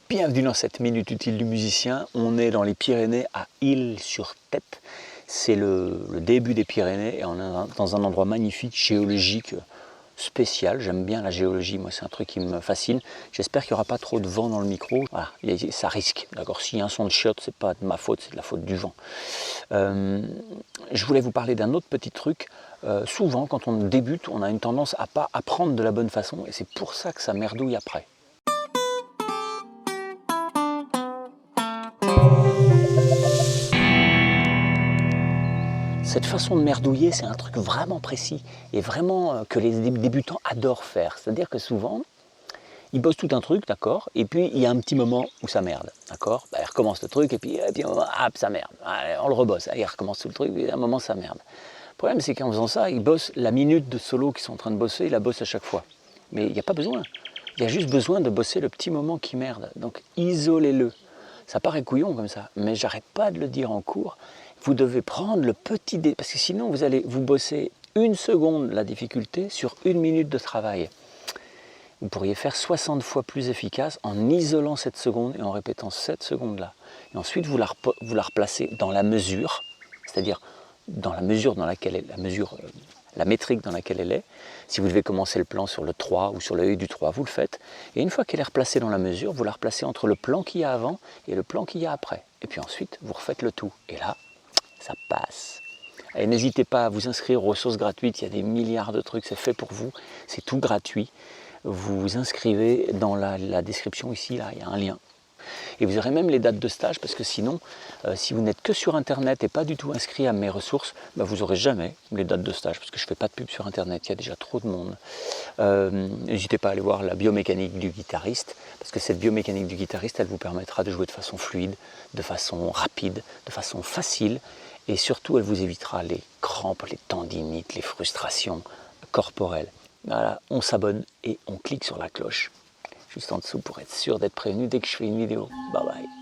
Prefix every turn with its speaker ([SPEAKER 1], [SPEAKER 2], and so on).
[SPEAKER 1] Bienvenue dans cette Minute Utile du musicien. On est dans les Pyrénées à Ille-sur-Tête. C'est le début des Pyrénées et on est dans un endroit magnifique, géologique, spécial. J'aime bien la géologie, moi c'est un truc qui me fascine. J'espère qu'il n'y aura pas trop de vent dans le micro. Voilà, ça risque. D'accord, s'il y a un son de chiottes, c'est pas de ma faute, c'est de la faute du vent. Je voulais vous parler d'un autre petit truc. Souvent, quand on débute, on a une tendance à pas apprendre de la bonne façon et c'est pour ça que ça merdouille après. Cette façon de merdouiller, c'est un truc vraiment précis et vraiment que les débutants adorent faire. C'est-à-dire que souvent, ils bossent tout un truc, d'accord, et puis il y a un petit moment où ça merde, d'accord. Ils recommencent le truc et puis un moment, ça merde. Allez, on le rebosse, ils recommencent tout le truc et à un moment ça merde. Le problème, c'est qu'en faisant ça, ils bossent la minute de solo qu'ils sont en train de bosser, ils la bossent à chaque fois. Mais il n'y a pas besoin. Il y a juste besoin de bosser le petit moment qui merde. Donc isolez-le. Ça paraît couillon comme ça, mais j'arrête pas de le dire en cours. Vous devez prendre le petit dé, parce que sinon vous allez vous bosser une seconde la difficulté sur une minute de travail. Vous pourriez faire 60 fois plus efficace en isolant cette seconde et en répétant cette seconde-là. Et ensuite vous la replacez dans la mesure, c'est-à-dire dans la mesure dans laquelle est la métrique dans laquelle elle est. Si vous devez commencer le plan sur le 3 ou sur le E du 3, vous le faites. Et une fois qu'elle est replacée dans la mesure, vous la replacez entre le plan qu'il y a avant et le plan qu'il y a après. Et puis ensuite, vous refaites le tout. Et là, ça passe. Et n'hésitez pas à vous inscrire aux ressources gratuites, il y a des milliards de trucs, c'est fait pour vous, c'est tout gratuit. Vous vous inscrivez dans la description ici, là, il y a un lien. Et vous aurez même les dates de stage, parce que sinon, si vous n'êtes que sur Internet et pas du tout inscrit à mes ressources, vous n'aurez jamais les dates de stage, parce que je ne fais pas de pub sur Internet, il y a déjà trop de monde. N'hésitez pas à aller voir la biomécanique du guitariste, parce que cette biomécanique du guitariste, elle vous permettra de jouer de façon fluide, de façon rapide, de façon facile, et surtout, elle vous évitera les crampes, les tendinites, les frustrations corporelles. Voilà, on s'abonne et on clique sur la cloche juste en dessous pour être sûr d'être prévenu dès que je fais une vidéo. Bye bye.